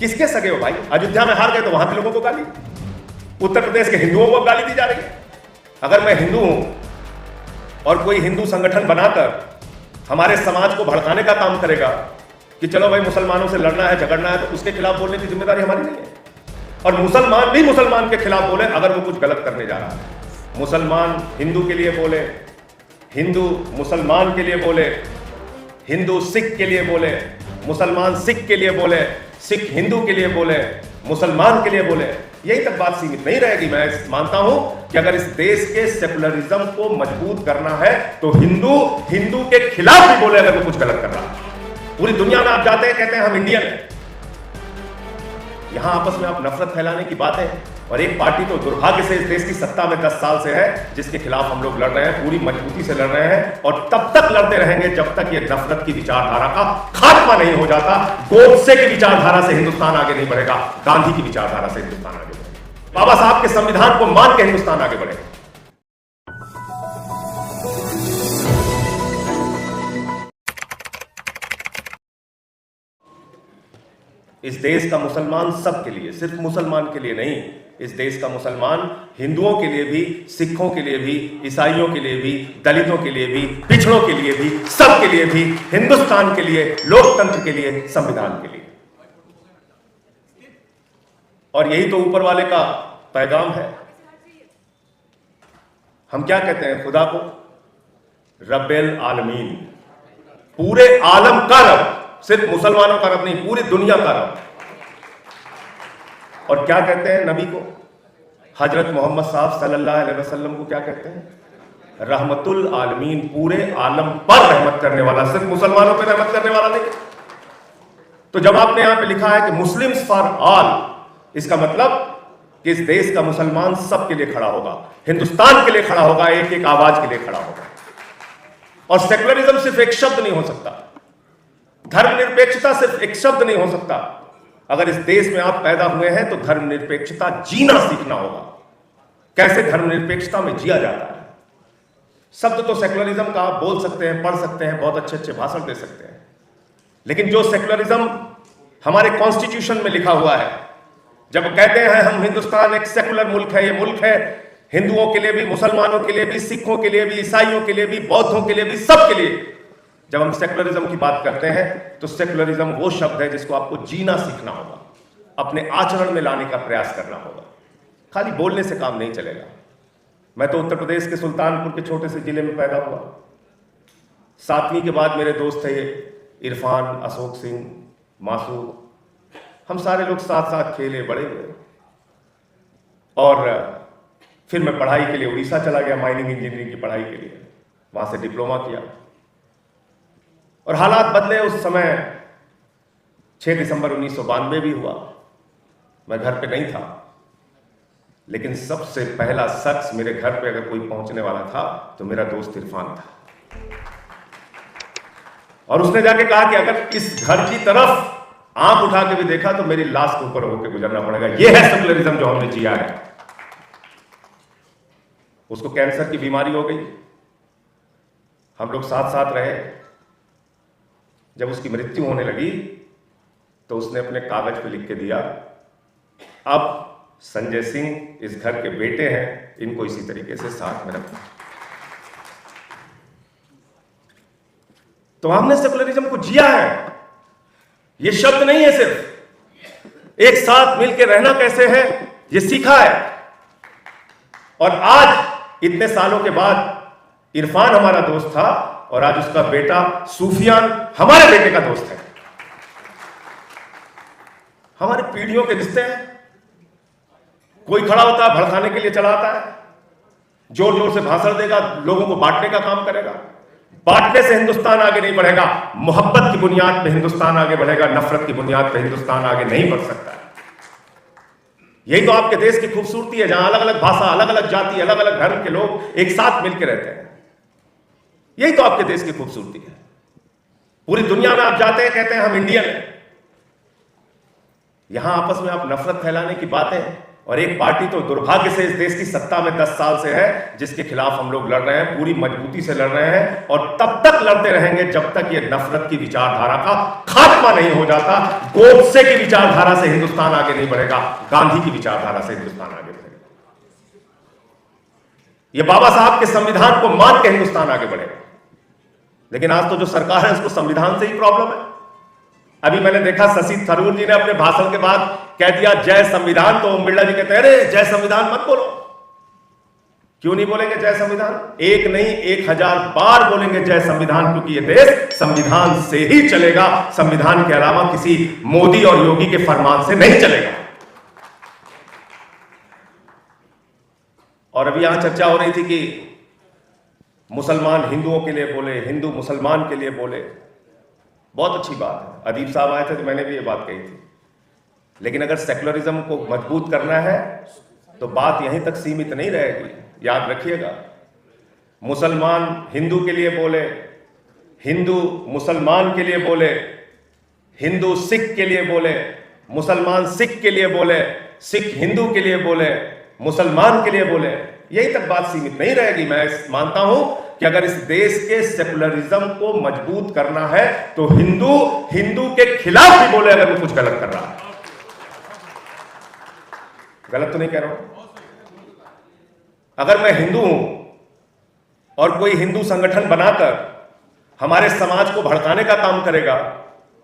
किसके सगे हो भाई? अयोध्या में हार गए तो वहां के लोगों को गाली, उत्तर प्रदेश के हिंदुओं को गाली दी जा रही है। अगर मैं हिंदू हूं और कोई हिंदू संगठन बनाकर हमारे समाज को भड़काने का काम करेगा कि चलो भाई मुसलमानों से लड़ना है, झगड़ना है, तो उसके खिलाफ बोलने की जिम्मेदारी हमारी नहीं है। और मुसलमान भी मुसलमान के खिलाफ बोले अगर वो कुछ गलत करने जा रहा है। मुसलमान हिंदू के लिए बोले, हिंदू मुसलमान के लिए बोले, हिंदू सिख के लिए बोले, मुसलमान सिख के लिए बोले, सिख हिंदू के लिए बोले, मुसलमान के लिए बोले, यही तक बात सीमित नहीं रहेगी। मैं मानता हूं कि अगर इस देश के सेकुलरिज्म को मजबूत करना है तो हिंदू हिंदू के खिलाफ भी बोले अगर वो कुछ गलत कर रहा है। पूरी दुनिया में आप जाते हैं, कहते हैं हम इंडियन हैं, यहां आपस में आप नफरत फैलाने की बात है। और एक पार्टी तो दुर्भाग्य से इस देश की सत्ता में 10 साल से है, जिसके खिलाफ हम लोग लड़ रहे हैं, पूरी मजबूती से लड़ रहे हैं और तब तक लड़ते रहेंगे जब तक ये नफरत की विचारधारा का खात्मा नहीं हो जाता। गोडसे की विचारधारा से हिंदुस्तान आगे नहीं बढ़ेगा, गांधी की विचारधारा से हिंदुस्तान आगे बढ़ेगा, बाबा साहब के संविधान को मान के हिंदुस्तान आगे बढ़ेगा। इस देश का मुसलमान सबके लिए, सिर्फ मुसलमान के लिए नहीं, इस देश का मुसलमान हिंदुओं के लिए भी, सिखों के लिए भी, ईसाइयों के लिए भी, दलितों के लिए भी, पिछड़ों के लिए भी, सबके लिए भी, हिंदुस्तान के लिए, लोकतंत्र के लिए, संविधान के लिए। और यही तो ऊपर वाले का पैगाम है। हम क्या कहते हैं खुदा को? रब्बेल आलमीन, पूरे आलम का रब, सिर्फ मुसलमानों का रब नहीं, पूरी दुनिया का रब। और क्या कहते हैं नबी को? हजरत मोहम्मद साहब सल्लल्लाहु अलैहि वसल्लम को क्या कहते हैं? रहमतुल आलमीन, पूरे आलम पर रहमत करने वाला, सिर्फ मुसलमानों पर रहमत करने वाला नहीं। तो जब आपने यहां पे लिखा है कि मुस्लिम्स फॉर ऑल, इसका मतलब कि इस देश का मुसलमान सबके लिए खड़ा होगा, हिंदुस्तान के लिए खड़ा होगा, एक एक आवाज के लिए खड़ा होगा। और सेकुलरिज्म सिर्फ एक शब्द नहीं हो सकता, धर्मनिरपेक्षता सिर्फ एक शब्द नहीं हो सकता। अगर इस देश में आप पैदा हुए हैं तो धर्मनिरपेक्षता जीना सीखना होगा। कैसे धर्मनिरपेक्षता में जिया जाता है। शब्द तो सेकुलरिज्म का आप बोल सकते हैं, पढ़ सकते हैं, बहुत अच्छे अच्छे भाषण दे सकते हैं, लेकिन जो सेकुलरिज्म हमारे कॉन्स्टिट्यूशन में लिखा हुआ है, जब कहते हैं हम हिंदुस्तान एक सेकुलर मुल्क है, ये मुल्क है हिंदुओं के लिए भी, मुसलमानों के लिए भी, सिखों के लिए भी, ईसाइयों के लिए भी, बौद्धों के लिए भी, सबके लिए, जब हम सेकुलरिज्म की बात करते हैं तो सेकुलरिज्म वो शब्द है जिसको आपको जीना सीखना होगा, अपने आचरण में लाने का प्रयास करना होगा। खाली बोलने से काम नहीं चलेगा। मैं तो उत्तर प्रदेश के सुल्तानपुर के छोटे से जिले में पैदा हुआ। 7वीं के बाद मेरे दोस्त थे इरफान, अशोक सिंह, मासूद, हम सारे लोग साथ साथ खेले बड़े हुए। और फिर मैं पढ़ाई के लिए उड़ीसा चला गया, माइनिंग इंजीनियरिंग की पढ़ाई के लिए, वहां से डिप्लोमा किया। और हालात बदले। उस समय 6 दिसंबर 1992 भी हुआ। मैं घर पे नहीं था, लेकिन सबसे पहला शख्स मेरे घर पे अगर कोई पहुंचने वाला था तो मेरा दोस्त इरफान था। और उसने जाके कहा कि अगर इस घर की तरफ आंख उठा के भी देखा तो मेरी लाश के ऊपर होकर गुजरना पड़ेगा। यह है सेकुलरिज्म जो हमने जिया है। उसको कैंसर की बीमारी हो गई, हम लोग साथ साथ रहे। जब उसकी मृत्यु होने लगी तो उसने अपने कागज पे लिख के दिया, अब संजय सिंह इस घर के बेटे हैं, इनको इसी तरीके से साथ में रखना। तो हमने सेकुलरिज्म को जिया है। ये शब्द नहीं है, सिर्फ एक साथ मिलकर रहना कैसे है ये सीखा है। और आज इतने सालों के बाद इरफान हमारा दोस्त था और आज उसका बेटा सूफियान हमारे बेटे का दोस्त है। हमारी पीढ़ियों के रिश्ते हैं। कोई खड़ा होता है भड़काने के लिए, चला आता है, जोर जोर से भाषण देगा, लोगों को बांटने का काम करेगा। बांटने से हिंदुस्तान आगे नहीं बढ़ेगा। मोहब्बत की बुनियाद पे हिंदुस्तान आगे बढ़ेगा, नफरत की बुनियाद पे हिंदुस्तान आगे नहीं बढ़ सकता है। यही तो आपके देश की खूबसूरती है, जहां अलग अलग भाषा, अलग अलग जाति, अलग अलग धर्म के लोग एक साथ मिलकर रहते हैं। यही तो आपके देश की खूबसूरती है। पूरी दुनिया में आप जाते हैं, कहते हैं हम इंडियन हैं, यहां आपस में आप नफरत फैलाने की बातें और एक पार्टी तो दुर्भाग्य से इस देश की सत्ता में 10 साल से है, जिसके खिलाफ हम लोग लड़ रहे हैं, पूरी मजबूती से लड़ रहे हैं और तब तक लड़ते रहेंगे जब तक ये नफरत की विचारधारा का खात्मा नहीं हो जाता। गोडसे की विचारधारा से हिंदुस्तान आगे नहीं बढ़ेगा, गांधी की विचारधारा से हिंदुस्तान आगे बढ़ेगा। ये बाबा साहब के संविधान को मान के हिंदुस्तान आगे बढ़ेगा। लेकिन आज तो जो सरकार है उसको संविधान से ही प्रॉब्लम है। अभी मैंने देखा शशि थरूर जी ने अपने भाषण के बाद कह दिया जय संविधान, तो ओम बिरला जी कहते हैं अरे जय संविधान मत बोलो। क्यों नहीं बोलेंगे जय संविधान? एक नहीं 1000 बार बोलेंगे जय संविधान, क्योंकि ये देश संविधान से ही चलेगा, संविधान के अलावा किसी मोदी और योगी के फरमान से नहीं चलेगा। और अभी यहां चर्चा हो रही थी कि मुसलमान हिंदुओं के लिए बोले, हिंदू मुसलमान के लिए बोले। बहुत अच्छी बात है, अदीब साहब आए थे तो मैंने भी ये बात कही थी। लेकिन अगर सेकुलरिज्म को मजबूत करना है तो बात यहीं तक सीमित नहीं रहेगी, याद रखिएगा। मुसलमान हिंदू के लिए बोले, हिंदू मुसलमान के लिए बोले, हिंदू सिख के लिए बोले, मुसलमान सिख के लिए बोले, सिख हिंदू के लिए बोले, मुसलमान के लिए बोले, यही तक बात सीमित नहीं रहेगी। मैं मानता हूं कि अगर इस देश के सेकुलरिज्म को मजबूत करना है तो हिंदू हिंदू के खिलाफ भी बोले अगर वो कुछ गलत कर रहा है। गलत तो नहीं कह रहा हूं। अगर मैं हिंदू हूं और कोई हिंदू संगठन बनाकर हमारे समाज को भड़काने का काम करेगा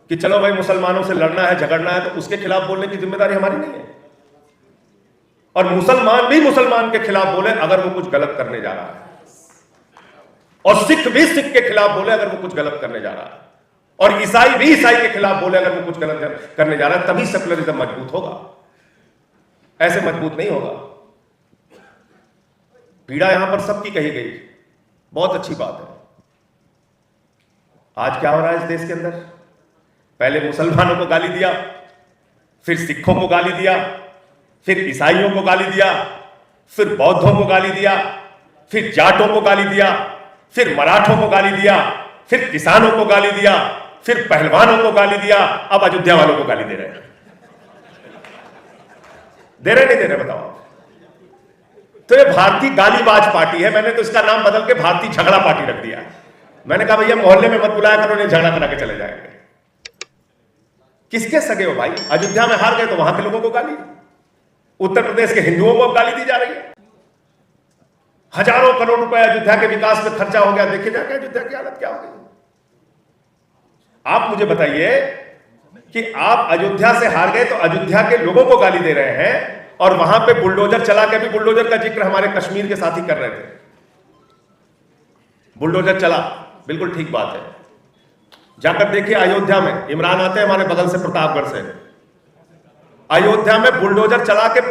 कि चलो भाई मुसलमानों से लड़ना है, झगड़ना है, तो उसके खिलाफ बोलने की जिम्मेदारी हमारी नहीं है। और मुसलमान भी मुसलमान के खिलाफ बोले अगर वो कुछ गलत करने जा रहा है, और सिख भी सिख के खिलाफ बोले अगर वो कुछ गलत करने जा रहा है, और ईसाई भी ईसाई के खिलाफ बोले अगर वो कुछ गलत करने जा रहा है, तभी सेकुलरिज्म मजबूत होगा। ऐसे मजबूत नहीं होगा। पीड़ा यहां पर सबकी कही गई, बहुत अच्छी बात है। आज क्या हो रहा है इस देश के अंदर? पहले मुसलमानों को गाली दिया, फिर सिखों को गाली दिया, फिर ईसाइयों को गाली दिया, फिर बौद्धों को गाली दिया, फिर जाटों को गाली दिया, फिर मराठों को गाली दिया, फिर किसानों को गाली दिया, फिर पहलवानों को गाली दिया, अब अयोध्या वालों को गाली दे रहे हैं। दे रहे नहीं दे रहे बताओ? तो ये भारतीय गालीबाज पार्टी है। मैंने तो इसका नाम बदल के भारतीय झगड़ा पार्टी रख दिया। मैंने कहा भैया मोहल्ले में मत बुलाया करो, नहीं झगड़ा करा के चले जाएंगे। किसके सगे हो भाई? अयोध्या में हार गए तो वहां के लोगों को गाली, उत्तर प्रदेश के हिंदुओं को अब गाली दी जा रही है। हजारों करोड़ रुपए अयोध्या के विकास में खर्चा हो गया, देखिए जाके अयोध्या की हालत क्या हो गई। आप मुझे बताइए कि आप अयोध्या से हार गए तो अयोध्या के लोगों को गाली दे रहे हैं, और वहां पे बुलडोजर चला के भी, बुलडोजर का जिक्र हमारे कश्मीर के साथी कर रहे थे। बुलडोजर चला, बिल्कुल ठीक बात है। जाकर देखिए अयोध्या में, इमरान आते हैं हमारे बगल से प्रतापगढ़ से, अयोध्या में बुलडोजर चला के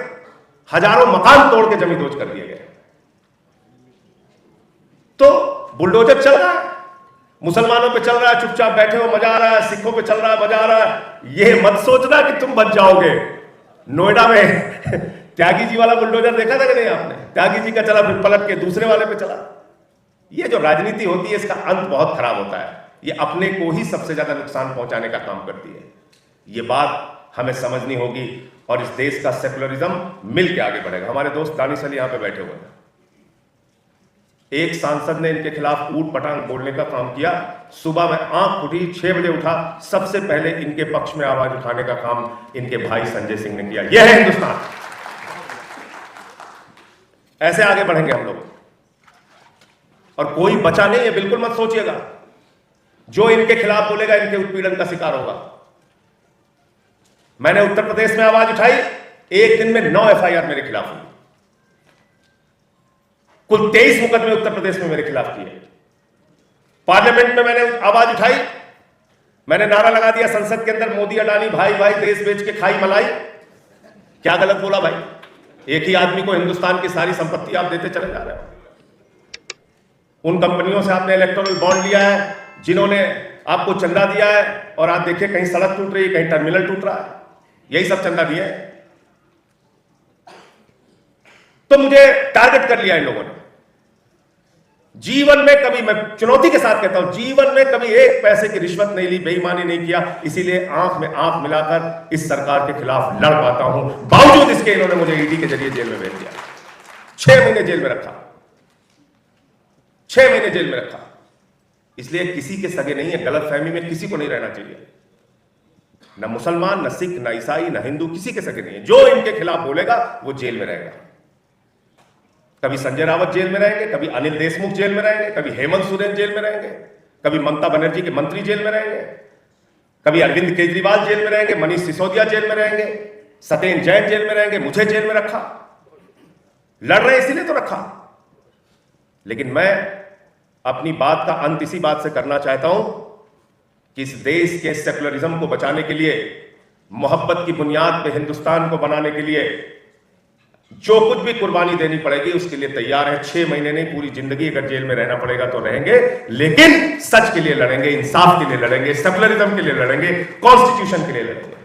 हजारों मकान तोड़ के जमींदोज कर दिए गए। तो बुलडोजर चल रहा है, मुसलमानों पे चल रहा है, चुपचाप बैठे हो मजा आ रहा है, सिखों पे चल रहा है मजा आ रहा है। यह मत सोचना कि तुम बच जाओगे। नोएडा में त्यागी जी वाला बुलडोजर देखा था कि नहीं आपने? त्यागी जी का चला, फिर पलट के दूसरे वाले पे चला। ये जो राजनीति होती है इसका अंत बहुत खराब होता है। ये अपने को ही सबसे ज्यादा नुकसान पहुंचाने का काम करती है। ये बात हमें समझनी होगी और इस देश का सेकुलरिज्म मिल के आगे बढ़ेगा। हमारे दोस्त दानिश अली यहां पे बैठे हुए हैं। एक सांसद ने इनके खिलाफ ऊट पटांग बोलने का काम किया। सुबह में आंख उठी, 6 बजे उठा, सबसे पहले इनके पक्ष में आवाज उठाने का काम इनके भाई संजय सिंह ने किया। यह है हिंदुस्तान। ऐसे आगे बढ़ेंगे हम लोग, और कोई बचा नहीं है, बिल्कुल मत सोचिएगा। जो इनके खिलाफ बोलेगा इनके उत्पीड़न का शिकार होगा। मैंने उत्तर प्रदेश में आवाज उठाई, एक दिन में 9 FIR मेरे खिलाफ हुई। कुल 23 मुकदमे उत्तर प्रदेश में मेरे खिलाफ किए। पार्लियामेंट में मैंने आवाज उठाई, मैंने नारा लगा दिया संसद के अंदर, मोदी अडानी भाई भाई, देश बेच के खाई मलाई। क्या गलत बोला भाई? एक ही आदमी को हिंदुस्तान की सारी संपत्ति आप देते चले जा रहे हो। उन कंपनियों से आपने इलेक्टोरल बॉन्ड लिया है जिन्होंने आपको चंदा दिया है, और आप देखिए कहीं सड़क टूट रही है, कहीं टर्मिनल टूट रहा है, यही सब चंदा दिया है। तो मुझे टारगेट कर लिया इन लोगों ने। जीवन में कभी, मैं चुनौती के साथ कहता हूं, जीवन में कभी एक पैसे की रिश्वत नहीं ली, बेईमानी नहीं किया, इसीलिए आंख में आंख मिलाकर इस सरकार के खिलाफ लड़ पाता हूं। बावजूद इसके इन्होंने मुझे ईडी के जरिए जेल में भेज दिया, 6 महीने जेल में रखा, 6 महीने जेल में रखा। इसलिए किसी के सगे नहीं है, गलतफहमी में किसी को नहीं रहना चाहिए, न मुसलमान, न सिख, न ईसाई, न हिंदू, किसी के सगे नहीं है। जो इनके खिलाफ बोलेगा वो जेल में रहेगा। कभी संजय रावत जेल में रहेंगे, कभी अनिल देशमुख जेल में रहेंगे, कभी हेमंत सोरेन जेल में रहेंगे, कभी ममता बनर्जी के मंत्री जेल में रहेंगे, कभी अरविंद केजरीवाल जेल में रहेंगे, मनीष सिसोदिया जेल में रहेंगे, सत्येंद्र जैन जेल में रहेंगे। मुझे जेल में रखा, लड़ रहे इसीलिए तो रखा। लेकिन मैं अपनी बात का अंत इसी बात से करना चाहता हूं कि इस देश के सेकुलरिज्म को बचाने के लिए, मोहब्बत की बुनियाद पे हिंदुस्तान को बनाने के लिए जो कुछ भी कुर्बानी देनी पड़ेगी उसके लिए तैयार है। 6 महीने नहीं, पूरी जिंदगी अगर जेल में रहना पड़ेगा तो रहेंगे, लेकिन सच के लिए लड़ेंगे, इंसाफ के लिए लड़ेंगे, सेकुलरिज्म के लिए लड़ेंगे, कॉन्स्टिट्यूशन के लिए लड़ेंगे।